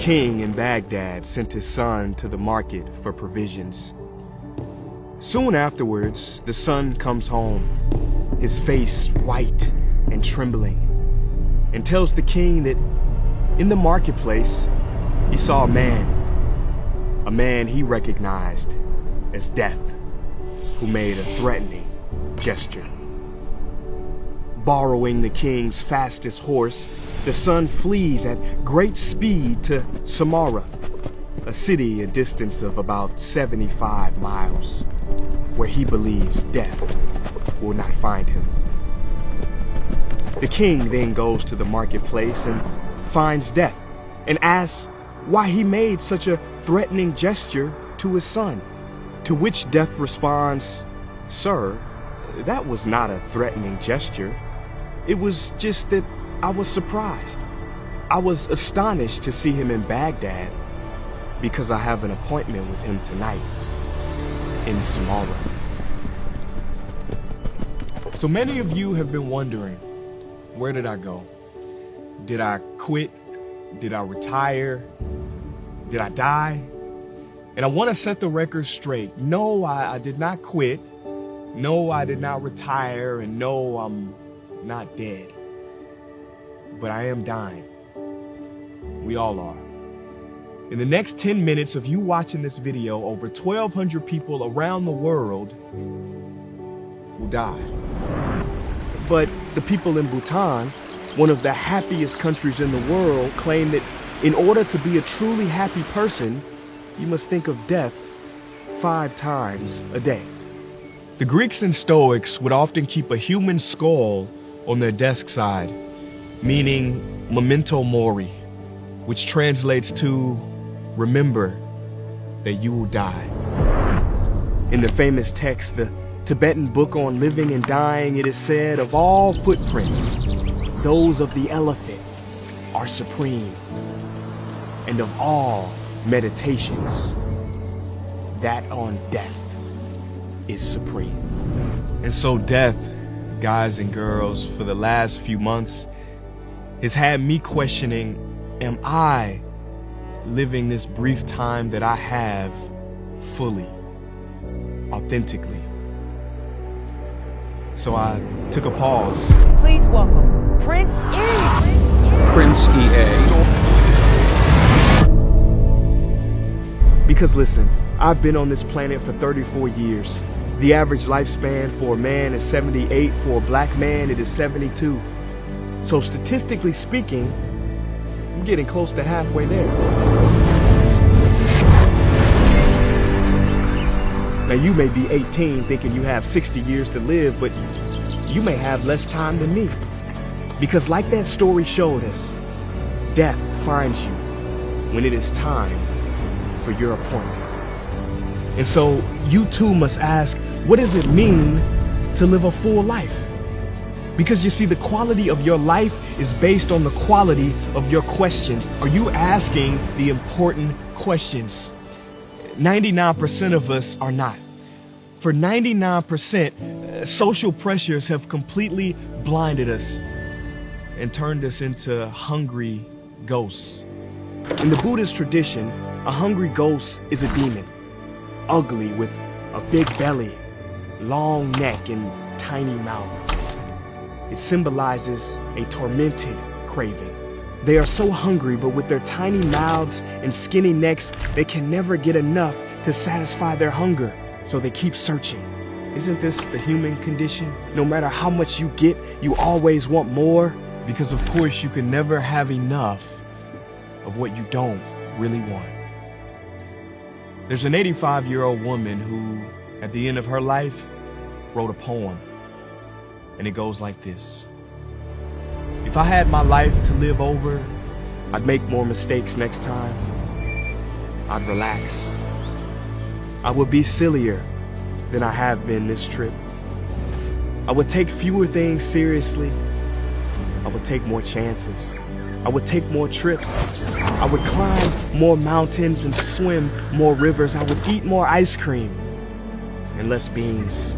king in Baghdad sent his son to the market for provisions. Soon afterwards, the son comes home, his face white and trembling, and tells the king that in the marketplace, he saw a man he recognized as Death, who made a threatening gesture. Borrowing the king's fastest horse, the son flees at great speed to Samarra, a city a distance of about 75 miles, where he believes Death will not find him. The king then goes to the marketplace and finds Death and asks why he made such a threatening gesture to his son, to which Death responds, "Sir, that was not a threatening gesture. It was just that I was surprised. I was astonished to see him in Baghdad because I have an appointment with him tonight in Samarra." So many of you have been wondering, where did I go? Did I quit? Did I retire? Did I die? And I want to set the record straight. No, I did not quit. No, I did not retire. And no, I'm not dead. But I am dying. We all are. In the next 10 minutes of you watching this video, over 1,200 people around the world will die. But the people in Bhutan, one of the happiest countries in the world, claim that in order to be a truly happy person, you must think of death 5 times a day. The Greeks and Stoics would often keep a human skull on their desk side, meaning memento mori, which translates to remember that you will die. In the famous text, the Tibetan book on living and dying, it is said, of all footprints, those of the elephant are supreme, and of all meditations, that on death is supreme. And so death, guys and girls, for the last few months has had me questioning, am I living this brief time that I have fully, authentically? So I took a pause. Please welcome Prince Ea. Prince Ea. Because listen, I've been on this planet for 34 years. The average lifespan for a man is 78, for a black man it is 72. So statistically speaking, I'm getting close to halfway there. Now you may be 18 thinking you have 60 years to live, but you may have less time than me. Because like that story showed us, death finds you when it is time for your appointment. And so you too must ask, what does it mean to live a full life? Because you see, the quality of your life is based on the quality of your questions. Are you asking the important questions? 99% of us are not. For 99%, social pressures have completely blinded us and turned us into hungry ghosts. In the Buddhist tradition, a hungry ghost is a demon, ugly with a big belly, long neck, and tiny mouth. It symbolizes a tormented craving. They are so hungry, but with their tiny mouths and skinny necks, they can never get enough to satisfy their hunger, so they keep searching. Isn't this the human condition? No matter how much you get, you always want more, because of course you can never have enough of what you don't really want. There's an 85-year-old woman who, at the end of her life, wrote a poem. And it goes like this. If I had my life to live over, I'd make more mistakes next time. I'd relax. I would be sillier than I have been this trip. I would take fewer things seriously. I would take more chances. I would take more trips. I would climb more mountains and swim more rivers. I would eat more ice cream and less beans.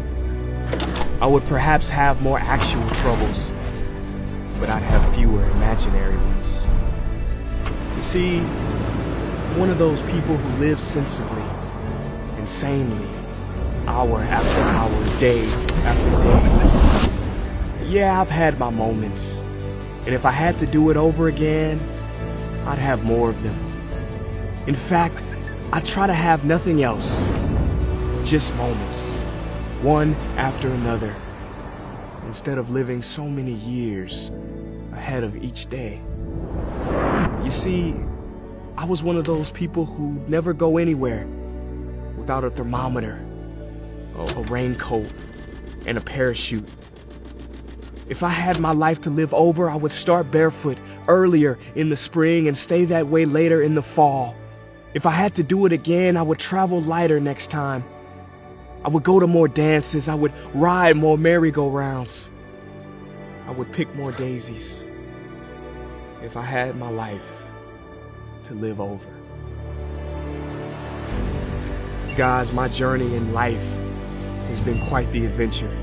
I would perhaps have more actual troubles, but I'd have fewer imaginary ones. You see, one of those people who live sensibly, insanely, hour after hour, day after day. Yeah, I've had my moments, and if I had to do it over again, I'd have more of them. In fact, I try to have nothing else, just moments, one after another, instead of living so many years ahead of each day. You see, I was one of those people who never go anywhere without a thermometer, a raincoat, and a parachute. If I had my life to live over, I would start barefoot earlier in the spring and stay that way later in the fall. If I had to do it again, I would travel lighter next time. I would go to more dances. I would ride more merry-go-rounds. I would pick more daisies. If I had my life to live over. Guys, my journey in life has been quite the adventure.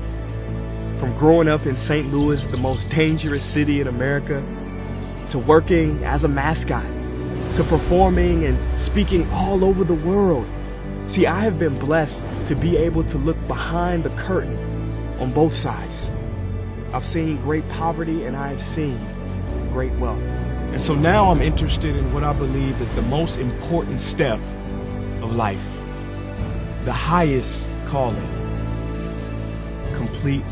From growing up in St. Louis, the most dangerous city in America, to working as a mascot, to performing and speaking all over the world. See, I have been blessed to be able to look behind the curtain on both sides. I've seen great poverty and I've seen great wealth. And so now I'm interested in what I believe is the most important step of life, the highest calling, complete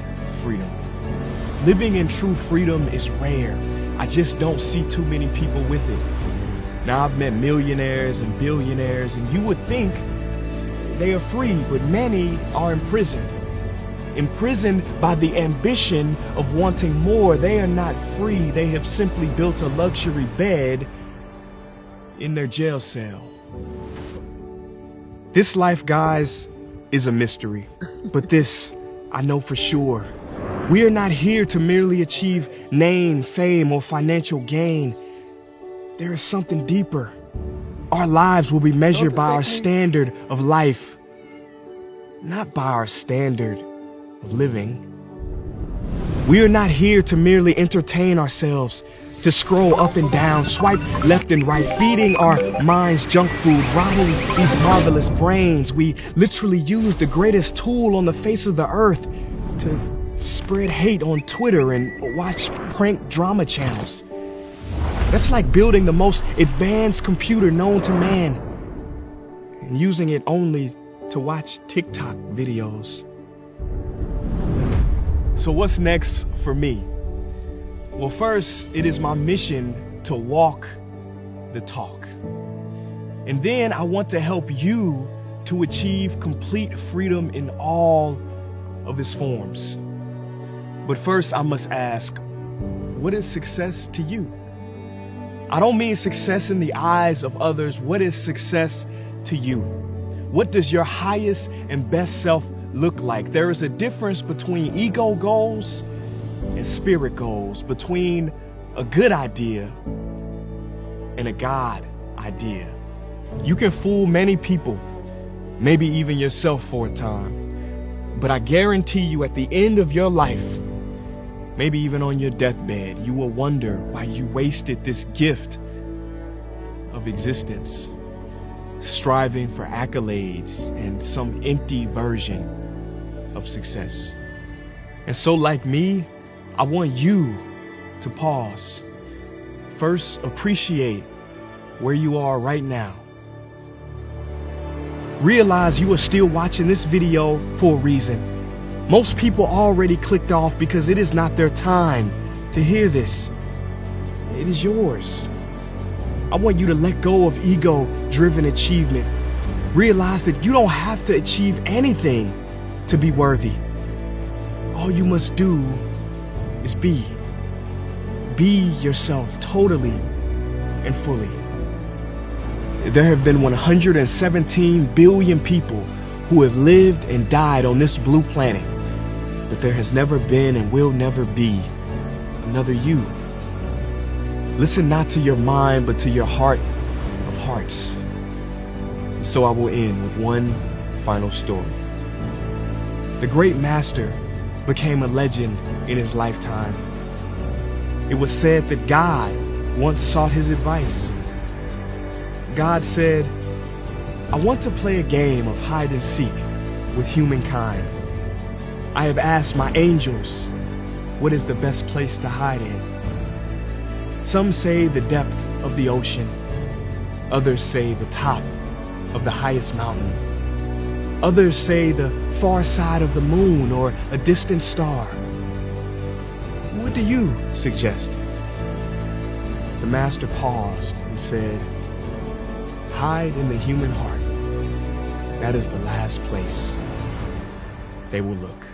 freedom. Living in true freedom is rare. I just don't see too many people with it. Now, I've met millionaires and billionaires, and you would think they are free, but many are imprisoned. Imprisoned by the ambition of wanting more. They are not free. They have simply built a luxury bed in their jail cell. This life, guys, is a mystery, but this I know for sure. We are not here to merely achieve name, fame, or financial gain. There is something deeper. Our lives will be measured by our standard of life, not by our standard of living. We are not here to merely entertain ourselves, to scroll up and down, swipe left and right, feeding our minds junk food, rotting these marvelous brains. We literally use the greatest tool on the face of the earth to spread hate on Twitter and watch prank drama channels. That's like building the most advanced computer known to man and using it only to watch TikTok videos. So what's next for me? Well, first, it is my mission to walk the talk. And then I want to help you to achieve complete freedom in all of its forms. But first, I must ask, what is success to you? I don't mean success in the eyes of others. What is success to you? What does your highest and best self look like? There is a difference between ego goals and spirit goals, between a good idea and a God idea. You can fool many people, maybe even yourself for a time, but I guarantee you at the end of your life, maybe even on your deathbed, you will wonder why you wasted this gift of existence, striving for accolades and some empty version of success. And so, like me, I want you to pause. First, appreciate where you are right now. Realize you are still watching this video for a reason. Most people already clicked off because it is not their time to hear this. It is yours. I want you to let go of ego-driven achievement. Realize that you don't have to achieve anything to be worthy. All you must do is be. Be yourself totally and fully. There have been 117 billion people who have lived and died on this blue planet, but there has never been and will never be another you. Listen not to your mind, but to your heart of hearts. And so I will end with one final story. The great master became a legend in his lifetime. It was said that God once sought his advice. God said, I want to play a game of hide and seek with humankind. I have asked my angels, what is the best place to hide in? Some say the depth of the ocean. Others say the top of the highest mountain. Others say the far side of the moon or a distant star. What do you suggest? The master paused and said, hide in the human heart. That is the last place they will look.